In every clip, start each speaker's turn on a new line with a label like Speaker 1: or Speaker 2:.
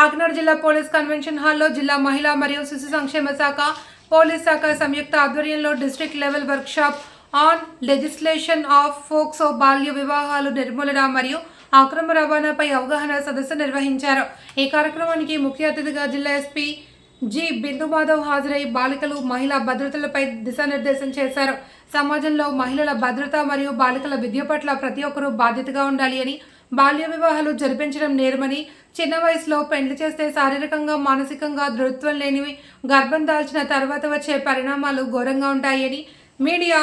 Speaker 1: కాకినాడ జిల్లా police convention హాల్లో జిల్లా మహిళా మరియు శిశు సంక్షేమ శాఖ పోలీస్ శాఖ సంయుక్త ఆధ్వర్యంలో district level workshop on legislation of POCSO బాల్య వివాహాలు నిర్మూలన మరియు అక్రమ రవాణాపై అవగాహన సదస్సు నిర్వహించారు. ఈ కార్యక్రమానికి ముఖ్య అతిథిగా జిల్లా ఎస్పీ జి బిందు మాధవ్ హాజరై బాలికలు మహిళా భద్రతలపై దిశానిర్దేశం చేశారు. సమాజంలో మహిళల భద్రత మరియు బాలికల విద్య పట్ల ప్రతి ఒక్కరూ బాధ్యతగా ఉండాలి అని, బాల్య వివాహాలు జరిపించడం నేరమని, చిన్న వయసులో పెండ్లి చేస్తే శారీరకంగా మానసికంగా దృఢత్వం లేనివి, గర్భం దాల్చిన తర్వాత వచ్చే పరిణామాలు ఘోరంగా ఉంటాయని, మీడియా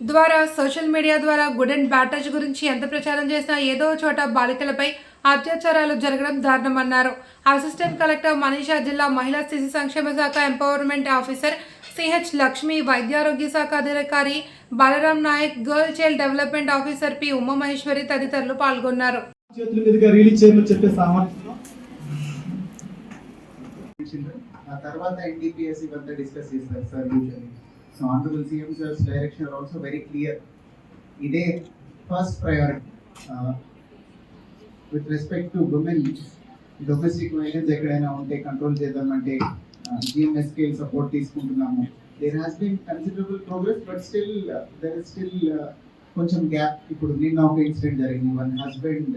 Speaker 1: ద్వారా సోషల్ మీడియా ద్వారా గుడ్ అండ్ బ్యాడ్ టచ్ గురించి ఎంత ప్రచారం చేసినా ఏదో చోట బాలికలపై అత్యాచారాలు జరగడం దారుణమన్నారు. అసిస్టెంట్ కలెక్టర్ మనీషా, జిల్లా మహిళా శిశు సంక్షేమ శాఖ ఎంపవర్మెంట్ ఆఫీసర్ సిహెచ్ లక్ష్మి, వైద్యారోగ్య శాఖ అధికారి Balaram Naik, girl child development officer P Uma Maheshwari తదితరులు పాల్గొన్నారు.
Speaker 2: So Honorable CM Sir's direction are also very clear. Ide first priority with respect to women, domestic violence ekkadaina unte control chedamante GMS scale support teeskuntunnamu. There has been considerable progress, but still there is still koncham gap. Ippudu ninna oka incident jarigindi. One husband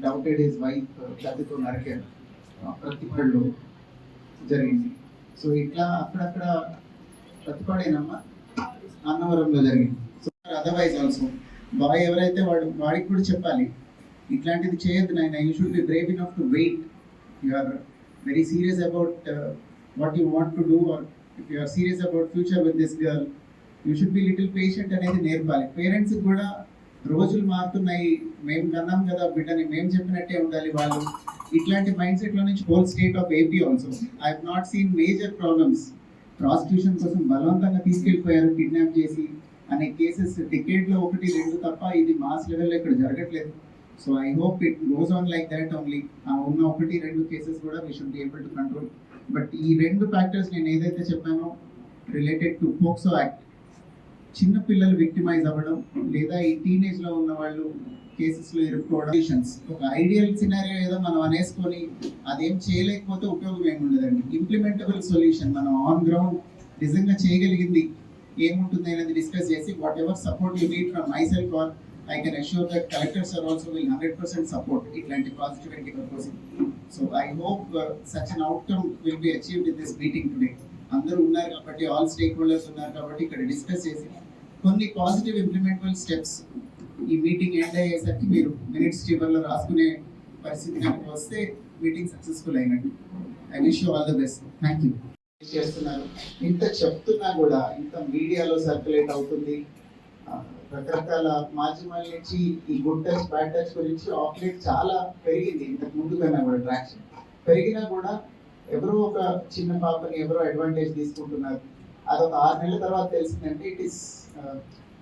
Speaker 2: doubted his wife katito narakaru Pratipallo jarigindi. So itla akkada ప్రతిపాడేనమ్మా అన్నవరంలో జరిగింది. So otherwise also bye ఎవరైతే వాడికి కూడా చెప్పాలి, ఇట్లాంటిది చేయొద్దు నాయన, you should be brave enough to wait. You are very serious about what you want to do, or if you are serious about future with this girl, you should be little patient అనేది నేర్పాలి. పేరెంట్స్కి కూడా రోజులు మారుతున్నాయి, మేము కన్నాం కదా బిడ్డని, మేము చెప్పినట్టే ఉండాలి వాళ్ళు. ఇట్లాంటి మైండ్ సెట్లో నుంచి whole state of AP also I have not seen major problems. Prostitution కోసం బలవంతంగా తీసుకెళ్ళిపోయారు, కిడ్నాప్ చేసి అనే కేసెస్ డికేడ్లో 1-2 తప్ప ఇది మాస్ లెవెల్లో ఇక్కడ జరగట్లేదు. So I hope it goes on like that only. ఉన్న 1-2 కేసెస్ కూడా we should be able to control. But ఈ 2 ఫ్యాక్టర్స్ నేను ఏదైతే చెప్పానో రిలేటెడ్ టు పోక్సో యాక్ట్, చిన్న పిల్లలు విక్టిమైజ్ అవ్వడం లేదా ఈ టీనేజ్లో ఉన్న వాళ్ళు కేసెస్లో ఇరుక్కోవడం, ఒక ఐడియల్ సినారియో ఏదో మనం అనేసుకొని అదేం చేయలేకపోతే ఉపయోగం ఏముండదండి. ఇంప్లిమెంటబుల్ సొల్యూషన్ మనం ఆన్ గ్రౌండ్ నిజంగా చేయగలిగింది ఏముంటుంది అనేది డిస్కస్ చేసి whatever support you need from myself or I can assure that collectors are also will 100% support ఇట్లాంటి పాజిటివిటీ కోసం. So I hope such an outcome will be achieved in this meeting today. అందరూ ఉన్నారు కాబట్టి, all stake holders ఉన్నారు కాబట్టి ఇక్కడ discuss చేసి కొన్ని పాజిటివ్ ఇంప్లిమెంటబుల్ స్టెప్స్ ఈ మీటింగ్ ఎండ్ అయ్యేసరికి మీరు మినిట్స్ చివర్లో రాసుకునే పరిస్థితి కనుక వస్తే మీటింగ్ సక్సెస్ఫుల్ అయినట్టు. I wish you all the best. Thank you. చేస్తున్నారు, ఇంత చెప్తున్నా కూడా ఇంత మీడియాలో సర్క్యులేట్ అవుతుంది, రకరకాల మాధ్యమాల నుంచి ఈ గుడ్ టచ్ బ్యాడ్ టచ్ గురించి ఆఫ్లెట్ చాలా పెరిగింది. ఇంతకు ముందుగానే కూడా ట్రాక్షన్ పెరిగినా కూడా ఎవరో ఒక చిన్న పాపని ఎవరో అడ్వాంటేజ్ తీసుకుంటున్నారు. అదొక 6 నెలల తర్వాత తెలిసిందంటే ఇట్ ఈస్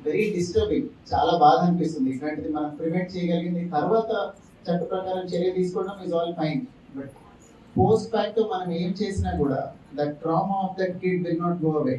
Speaker 2: వెరీ డిస్టర్బింగ్. చాలా బాధ అనిపిస్తుంది. ఇట్లాంటిది మనం ప్రివెంట్ చేయగలిగింది, తర్వాత చట్ట ప్రకారం చర్య తీసుకోవడం is all fine. But post fact మనం ఏం చేసినా కూడా that trauma of that kid will not go away.